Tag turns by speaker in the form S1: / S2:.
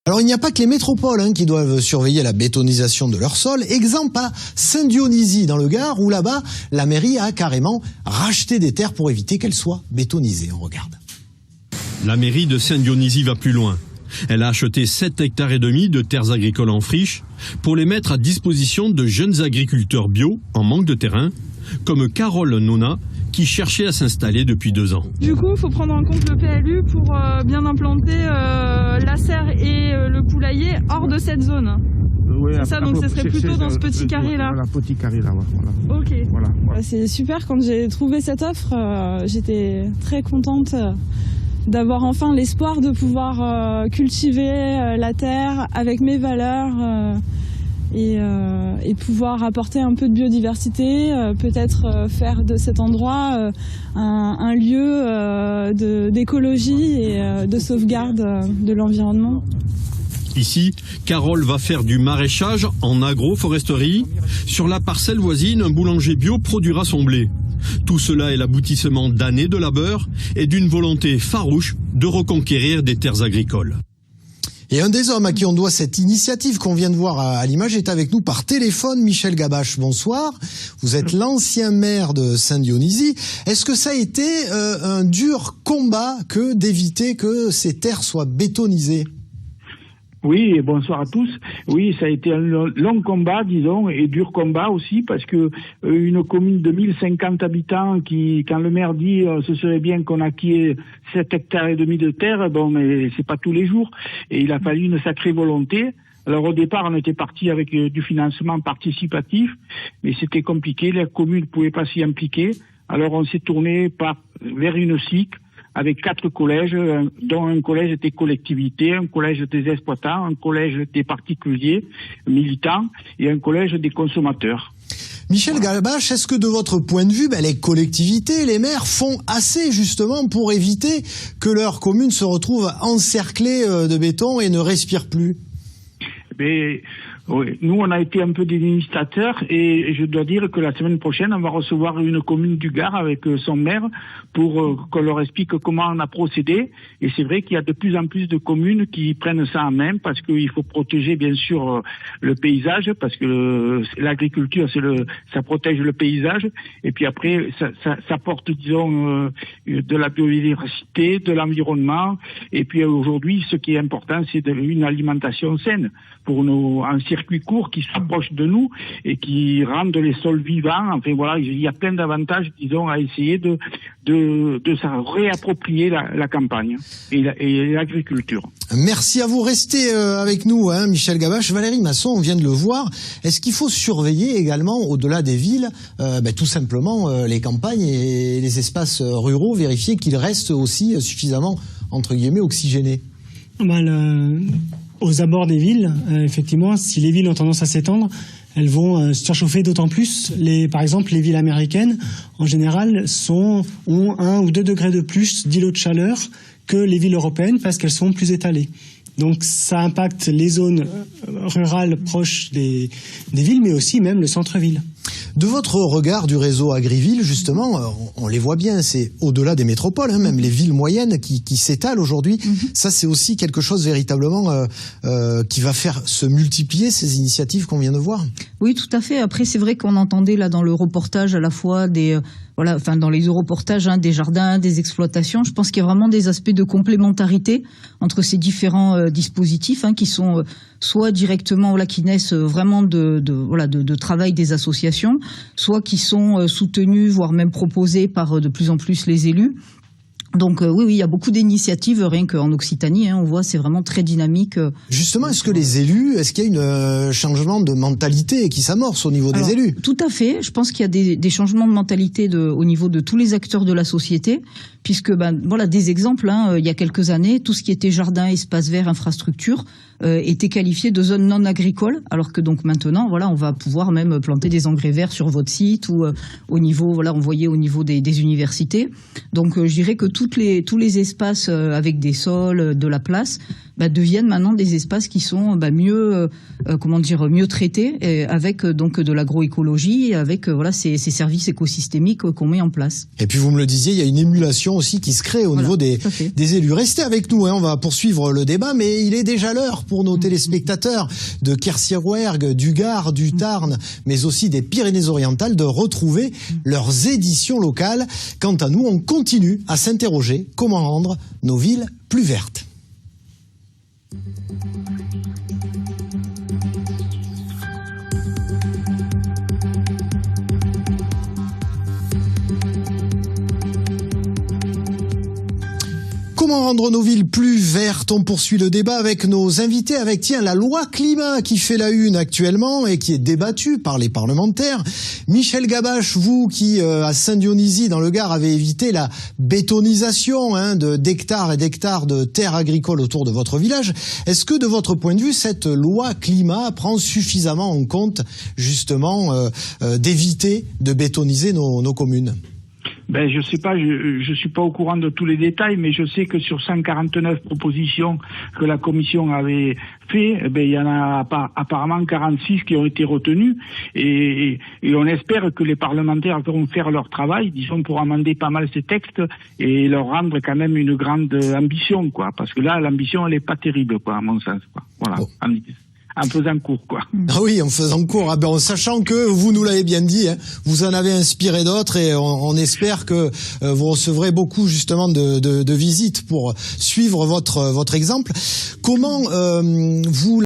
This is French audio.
S1: Alors il n'y a pas que les métropoles qui doivent surveiller la bétonisation de leur sol. Exemple à Saint-Dionysie dans le Gard où là-bas la mairie a carrément racheté des terres pour éviter qu'elles soient bétonisées. On regarde.
S2: La mairie de Saint-Dionysie va plus loin. Elle a acheté 7,5 hectares de terres agricoles en friche pour les mettre à disposition de jeunes agriculteurs bio en manque de terrain, comme Carole Nona, qui cherchait à s'installer depuis 2 ans.
S3: Du coup, il faut prendre en compte le PLU pour bien implanter la serre et le poulailler hors de cette zone.
S4: Oui,
S3: c'est ça, donc ce serait plutôt dans ce petit carré-là.
S4: Voilà, petit carré-là, voilà.
S3: Ok.
S4: Voilà.
S3: C'est super, quand j'ai trouvé cette offre, j'étais très contente d'avoir enfin l'espoir de pouvoir cultiver la terre avec mes valeurs et pouvoir apporter un peu de biodiversité, peut-être faire de cet endroit un lieu d'écologie et de sauvegarde de l'environnement.
S2: Ici, Carole va faire du maraîchage en agroforesterie. Sur la parcelle voisine, un boulanger bio produira son blé. Tout cela est l'aboutissement d'années de labeur et d'une volonté farouche de reconquérir des terres agricoles.
S1: Et un des hommes à qui on doit cette initiative qu'on vient de voir à l'image est avec nous par téléphone, Michel Gabache. Bonsoir. Vous êtes l'ancien maire de Saint-Dionysie. Est-ce que ça a été un dur combat que d'éviter que ces terres soient bétonisées ?
S4: Oui, et bonsoir à tous. Oui, ça a été un long combat, disons, et dur combat aussi, parce que une commune de 1050 habitants qui, quand le maire dit ce serait bien qu'on acquiert 7,5 hectares de terre, bon, mais c'est pas tous les jours. Et il a fallu une sacrée volonté. Alors au départ, on était parti avec du financement participatif, mais c'était compliqué, la commune ne pouvait pas s'y impliquer. Alors on s'est tourné vers une SIC, avec 4 collèges, dont un collège des collectivités, un collège des exploitants, un collège des particuliers militants et un collège des consommateurs.
S1: Michel Gabache, est-ce que de votre point de vue, les collectivités, les maires font assez justement pour éviter que leur commune se retrouve encerclée de béton et ne respire plus ?
S4: Oui, nous on a été un peu des initiateurs et je dois dire que la semaine prochaine on va recevoir une commune du Gard avec son maire pour qu'on leur explique comment on a procédé. Et c'est vrai qu'il y a de plus en plus de communes qui prennent ça en main parce qu'il faut protéger bien sûr le paysage, parce que l'agriculture ça protège le paysage, et puis après ça porte disons de la biodiversité, de l'environnement, et puis aujourd'hui ce qui est important c'est une alimentation saine pour un circuit court qui s'approche de nous et qui rendent les sols vivants. Enfin voilà, il y a plein d'avantages, disons, à essayer de se réapproprier la campagne et l'agriculture.
S1: Merci à vous. Restez avec nous, Michel Gabache. Valérie Masson, on vient de le voir. Est-ce qu'il faut surveiller également, au-delà des villes, tout simplement les campagnes et les espaces ruraux, vérifier qu'ils restent aussi suffisamment, entre guillemets, oxygénés ?
S5: Aux abords des villes, effectivement, si les villes ont tendance à s'étendre, elles vont surchauffer d'autant plus. Par exemple, les villes américaines, en général, ont 1 ou 2 degrés de plus d'îlots de chaleur que les villes européennes parce qu'elles sont plus étalées. Donc ça impacte les zones rurales proches des villes, mais aussi même le centre-ville.
S1: De votre regard du réseau Agriville, justement, on les voit bien, c'est au-delà des métropoles, même les villes moyennes qui s'étalent aujourd'hui. Ça, c'est aussi quelque chose véritablement qui va faire se multiplier ces initiatives qu'on vient de voir.
S6: Oui, tout à fait. Après, c'est vrai qu'on entendait là dans le reportage à la fois dans les reportages des jardins, des exploitations. Je pense qu'il y a vraiment des aspects de complémentarité entre ces différents dispositifs qui sont soit directement qui naissent vraiment de travail des associations, soit qui sont soutenus, voire même proposés par de plus en plus les élus. Donc oui, il y a beaucoup d'initiatives, rien qu'en Occitanie, on voit, c'est vraiment très dynamique.
S1: Justement, est-ce qu'il y a un changement de mentalité qui s'amorce au niveau des élus ?
S6: Tout à fait, je pense qu'il y a des changements de mentalité au niveau de tous les acteurs de la société, puisque des exemples, il y a quelques années, tout ce qui était jardin, espace vert, infrastructure, était qualifié de zone non agricole, alors que donc maintenant, on va pouvoir même planter des engrais verts sur votre site ou au niveau, on voyait au niveau des universités. Donc je dirais que tout tous les espaces avec des sols, de la place, deviennent maintenant des espaces qui sont mieux traités, et avec donc de l'agroécologie, et avec ces services écosystémiques qu'on met en place.
S1: Et puis vous me le disiez, il y a une émulation aussi qui se crée au niveau des élus. Restez avec nous, on va poursuivre le débat, mais il est déjà l'heure pour nos téléspectateurs de Quercy-Rouergue, du Gard, du Tarn, mais aussi des Pyrénées-Orientales, de retrouver leurs éditions locales. Quant à nous, on continue à s'interroger comment rendre nos villes plus vertes. Comment rendre nos villes plus vertes? On poursuit le débat avec nos invités, avec la loi climat qui fait la une actuellement et qui est débattue par les parlementaires. Michel Gabache, vous qui à Saint-Dionysie dans le Gard avez évité la bétonisation d'hectares et d'hectares de terres agricoles autour de votre village, est-ce que de votre point de vue cette loi climat prend suffisamment en compte justement d'éviter de bétoniser nos communes?
S4: Je sais pas, je suis pas au courant de tous les détails, mais je sais que sur 149 propositions que la commission avait fait, il y en a apparemment 46 qui ont été retenues, et on espère que les parlementaires vont faire leur travail, disons, pour amender pas mal ces textes et leur rendre quand même une grande ambition, quoi, parce que là, l'ambition, elle est pas terrible, quoi, à mon sens, quoi. Voilà. Oh. En faisant court, quoi.
S1: Ah oui, en faisant court. En sachant que, vous nous l'avez bien dit, vous en avez inspiré d'autres, et on espère que vous recevrez beaucoup, justement, de visites pour suivre votre exemple. Comment vous